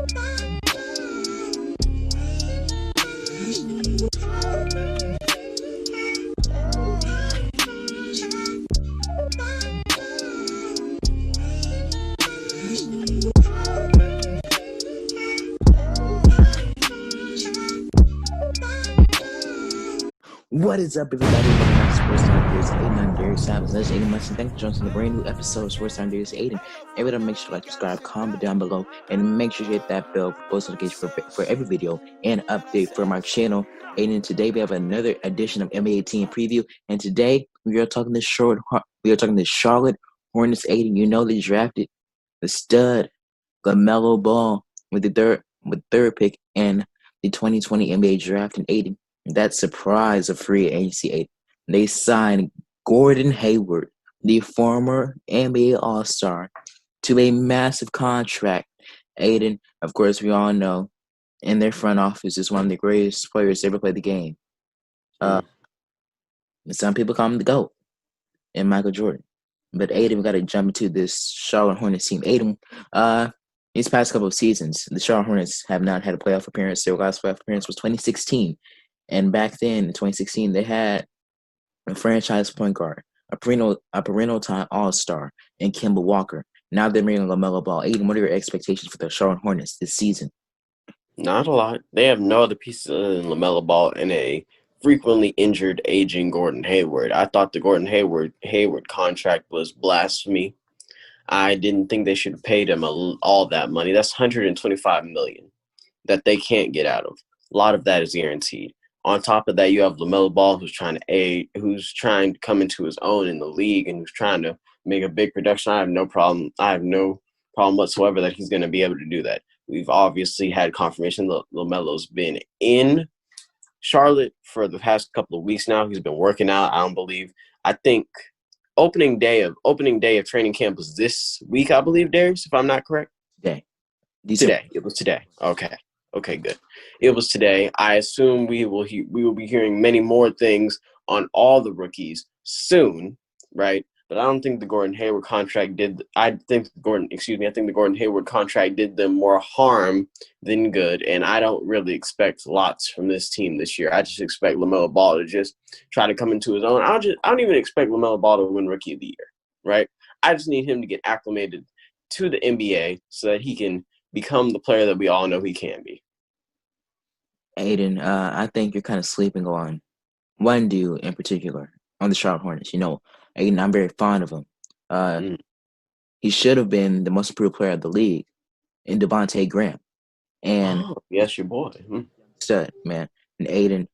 What is up, everybody? Welcome back to Sports Time Theories 8. I'm Darius Savage. That's 80 months, and thanks for joining us on the brand new episode of Sports Time Theories 8. And everybody, make sure to like, subscribe, comment down below, and make sure you hit that bell for post notification for every video and update from our channel. And today we have another edition of NBA team preview. And today we are talking this Charlotte Hornets 8. You know they drafted the stud LaMelo Ball with the third pick in the 2020 NBA draft in 80. That surprise of free agency 8. They signed Gordon Hayward, the former NBA All-Star, to a massive contract. Aiden, of course, we all know, in their front office is one of the greatest players to ever play the game. Some people call him the GOAT, and Michael Jordan. But Aiden, we got to jump into this Charlotte Hornets team. Aiden, these past couple of seasons, the Charlotte Hornets have not had a playoff appearance. Their last playoff appearance was 2016. And back then, in 2016, they had a franchise point guard, a perennial time All-Star, and Kemba Walker. Now they're bringing LaMelo Ball. Aiden, what are your expectations for the Charlotte Hornets this season? Not a lot. They have no other pieces other than LaMelo Ball and a frequently injured, aging Gordon Hayward. I thought the Gordon Hayward contract was blasphemy. I didn't think they should have paid him all that money. That's $125 million that they can't get out of. A lot of that is guaranteed. On top of that, you have LaMelo Ball, who's trying to come into his own in the league and who's trying to make a big production. I have no problem whatsoever that he's going to be able to do that. We've obviously had confirmation that LaMelo's been in Charlotte for the past couple of weeks now. He's been working out. I think opening day of training camp was this week, I believe, Darius, if I'm not correct. Today. It was today. Okay, good. It was today. I assume we will be hearing many more things on all the rookies soon, right? But I don't think the Gordon Hayward contract I think the Gordon Hayward contract did them more harm than good, and I don't really expect lots from this team this year. I just expect LaMelo Ball to just try to come into his own. I don't even expect LaMelo Ball to win Rookie of the Year, right? I just need him to get acclimated to the NBA so that he can become the player that we all know he can be. Aiden, I think you're kind of sleeping on one dude in particular on the Charlotte Hornets. You know, Aiden, I'm very fond of him. He should have been the most improved player of the league in Devontae Graham. And yes, your boy. Stud, man. And Aiden,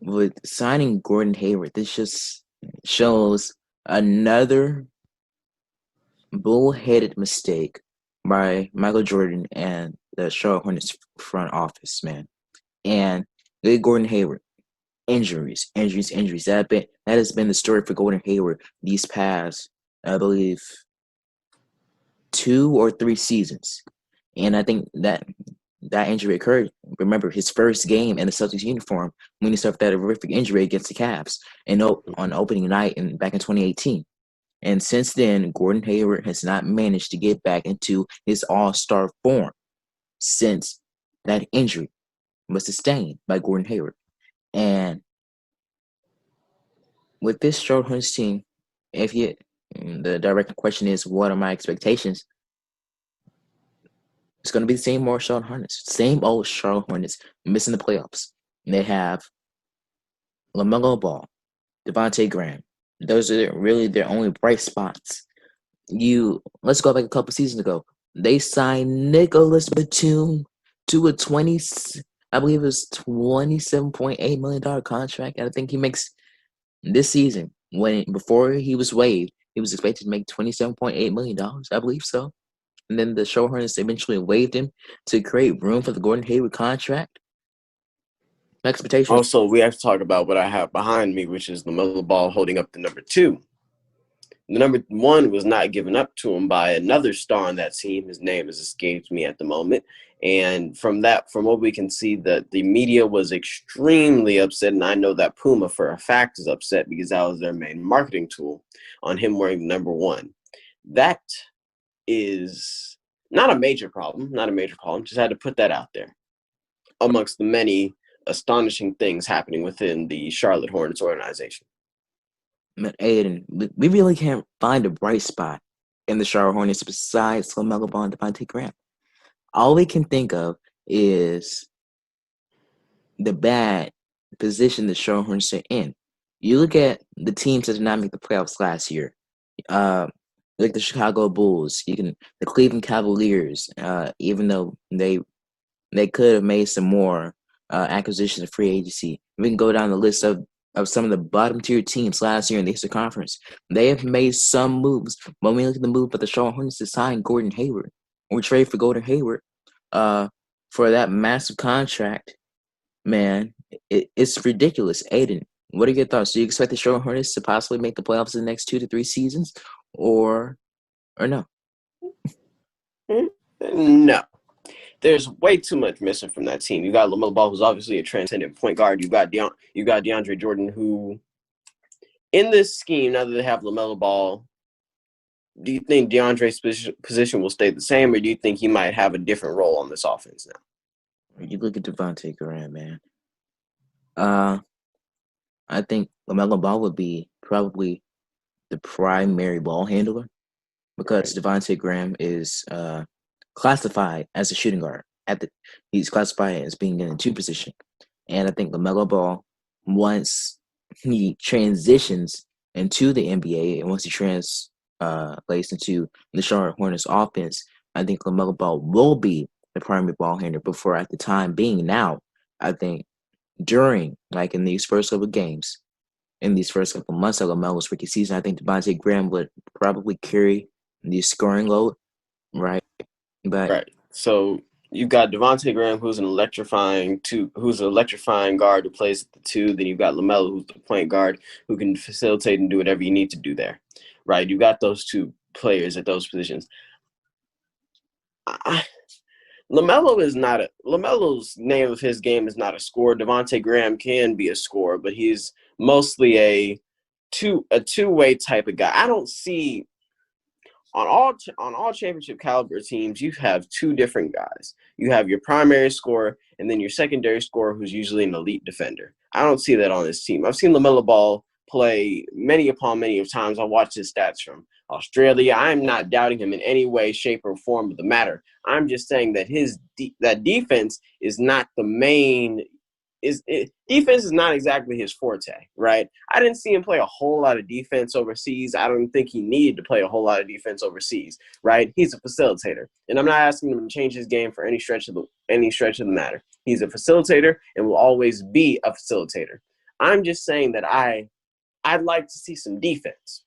with signing Gordon Hayward, this just shows another bullheaded mistake by Michael Jordan and the Charlotte Hornets front office, man. And Gordon Hayward, injuries. That has been the story for Gordon Hayward these past, I believe, 2 or 3 seasons. And I think that injury occurred, remember, his first game in the Celtics uniform when he suffered that horrific injury against the Cavs on opening night back in 2018. And since then, Gordon Hayward has not managed to get back into his all-star form since that injury was sustained by Gordon Hayward. And with this Charlotte Hornets team, the direct question is, what are my expectations? It's going to be the same old Charlotte Hornets. Same old Charlotte Hornets missing the playoffs. And they have LaMelo Ball, Devontae Graham. Those are really their only bright spots. Let's go back a couple seasons ago. They signed Nicholas Batum to a $27.8 million contract. And I think he makes this season, before he was waived, he was expected to make $27.8 million. I believe so. And then the Charlotte Hornets eventually waived him to create room for the Gordon Hayward contract. Expectations. Also, we have to talk about what I have behind me, which is LaMelo Ball holding up the number 2. The number 1 was not given up to him by another star on that team. His name has escaped me at the moment. And from what we can see, that the media was extremely upset. And I know that Puma, for a fact, is upset because that was their main marketing tool on him wearing the number 1. That is Not a major problem. Not a major problem. Just had to put that out there amongst the many astonishing things happening within the Charlotte Hornets organization. But Aiden, we really can't find a bright spot in the Charlotte Hornets besides LaMelo Ball and Devontae Graham. All we can think of is the bad position the Charlotte Hornets are in. You look at the teams that did not make the playoffs last year. Uh, like the Chicago Bulls, the Cleveland Cavaliers. Even though they could have made some more acquisitions of free agency. We can go down the list of some of the bottom tier teams last year in the Eastern Conference. They have made some moves. When we look at the move, but the Charlotte Hornets to sign Gordon Hayward or trade for Gordon Hayward, for that massive contract, man, it's ridiculous. Aiden, what are your thoughts? Do you expect the Charlotte Hornets to possibly make the playoffs in the next 2 to 3 seasons, or no? No. There's way too much missing from that team. You got LaMelo Ball, who's obviously a transcendent point guard. You got DeAndre Jordan, who in this scheme, now that they have LaMelo Ball, do you think DeAndre's position will stay the same, or do you think he might have a different role on this offense now? You look at Devontae Graham, man. I think LaMelo Ball would be probably the primary ball handler because Right. Devontae Graham is classified as a shooting guard. He's classified as being in a two position, and I think LaMelo Ball, once he transitions into the NBA and once he plays into the Charlotte Hornets offense, I think LaMelo Ball will be the primary ball handler. But for at the time being now, I think during like in these first couple games, in these first couple months of LaMelo's rookie season, I think Devontae Graham would probably carry the scoring load, right? But Right. So you've got Devontae Graham, who's an electrifying guard who plays at the two. Then you've got LaMelo, who's the point guard who can facilitate and do whatever you need to do there. Right. You got those two players at those positions. LaMelo's name of his game is not a scorer. Devontae Graham can be a scorer, but he's mostly a two-way type of guy. I don't see on all championship caliber teams, you have two different guys. You have your primary scorer and then your secondary scorer, who's usually an elite defender. I don't see that on this team. I've seen LaMelo Ball play many upon many of times. I watched his stats from Australia. I'm not doubting him in any way, shape, or form of the matter. I'm just saying that that defense is not the main. Defense is not exactly his forte, right? I didn't see him play a whole lot of defense overseas. I don't think he needed to play a whole lot of defense overseas, right? He's a facilitator, and I'm not asking him to change his game for any stretch of the matter. He's a facilitator and will always be a facilitator. I'm just saying that I'd like to see some defense.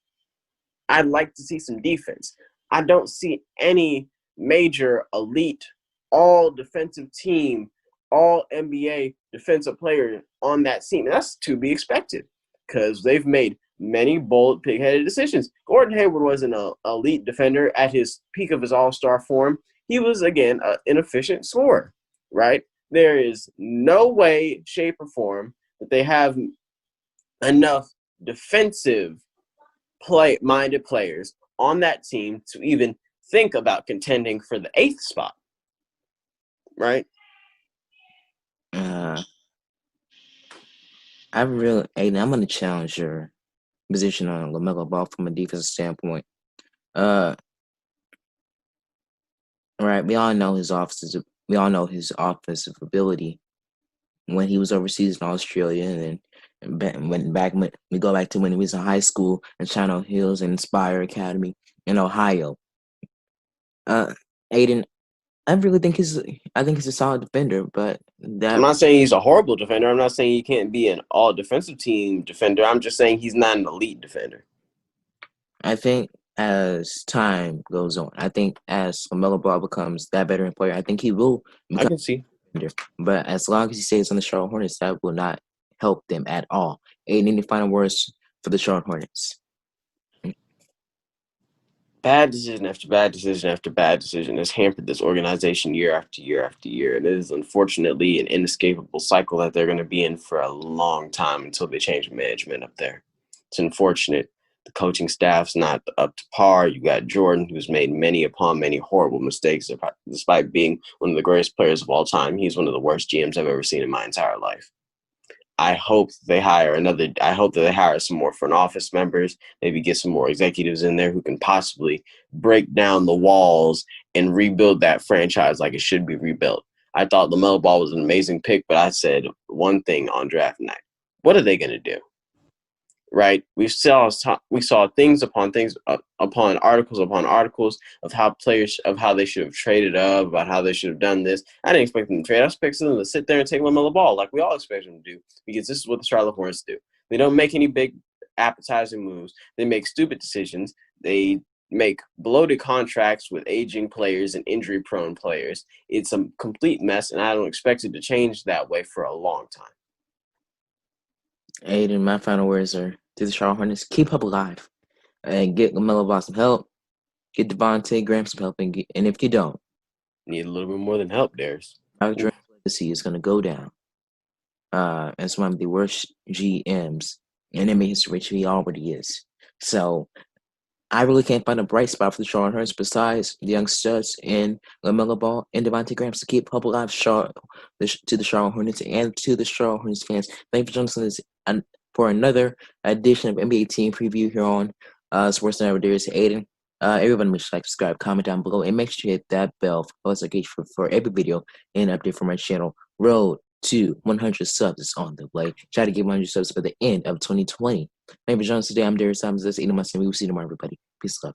I'd like to see some defense. I don't see any major elite all defensive team, all NBA defensive player on that team. That's to be expected because they've made many bold, pig-headed decisions. Gordon Hayward was an elite defender at his peak of his all-star form. He was, again, an inefficient scorer, right? There is no way, shape, or form that they have enough defensive minded players on that team to even think about contending for the 8th spot, right? uh, I'm going to challenge your position on LaMelo Ball from a defensive standpoint. Uh, right, we all know his offensive ability when he was overseas in Australia, and then when we go back to when he was in high school in Chino Hills and Inspire Academy in Ohio. Uh, Aiden, I think he's a solid defender, but I'm that not saying he's a horrible defender. I'm not saying he can't be an all defensive team defender. I'm just saying he's not an elite defender. I think as time goes on, I think as LaMelo Ball becomes that veteran player, I think he will I become can see. a defender. But as long as he stays on the Charlotte Hornets, that will not help them at all. Aiden, any final words for the Charlotte Hornets? Bad decision after bad decision after bad decision has hampered this organization year after year after year. And it is unfortunately an inescapable cycle that they're going to be in for a long time until they change management up there. It's unfortunate The coaching staff's not up to par. You got Jordan, who's made many upon many horrible mistakes, despite being one of the greatest players of all time. He's one of the worst GMs I've ever seen in my entire life. I hope they hire I hope that they hire some more front office members, maybe get some more executives in there who can possibly break down the walls and rebuild that franchise like it should be rebuilt. I thought LaMelo Ball was an amazing pick, but I said one thing on draft night. What are they going to do? Right? We saw things upon articles of how they should have traded up, about how they should have done this. I didn't expect them to trade. I expected them to sit there and take LaMelo Ball like we all expect them to do, because this is what the Charlotte Hornets do. They don't make any big appetizing moves. They make stupid decisions. They make bloated contracts with aging players and injury-prone players. It's a complete mess, and I don't expect it to change that way for a long time. Aiden, my final words are to the Charlotte Hornets: keep hope alive and get LaMelo Ball some help. Get Devontae Graham some help, and if you don't, Need a little bit more than help, Darius. Alex legacy is going to go down as one of the worst GMs in NBA history, which he already is. So I really can't find a bright spot for the Charlotte Hornets besides the young studs in LaMelo Ball and Devontae Graham to keep hope alive to the Charlotte Hornets and to the Charlotte Hornets fans. Thank you for joining us for another edition of NBA Team Preview here on Sports Night with Darius Aiden. Everyone make sure to like, subscribe, comment down below, and make sure you hit that bell for notification for every video and update from our channel. Road to 100 subs is on the way. Try to get 100 subs by the end of 2020. Thank you for joining us today. I'm Darius Thomas. That's Aiden Munson. We will see you tomorrow, everybody. Peace, love.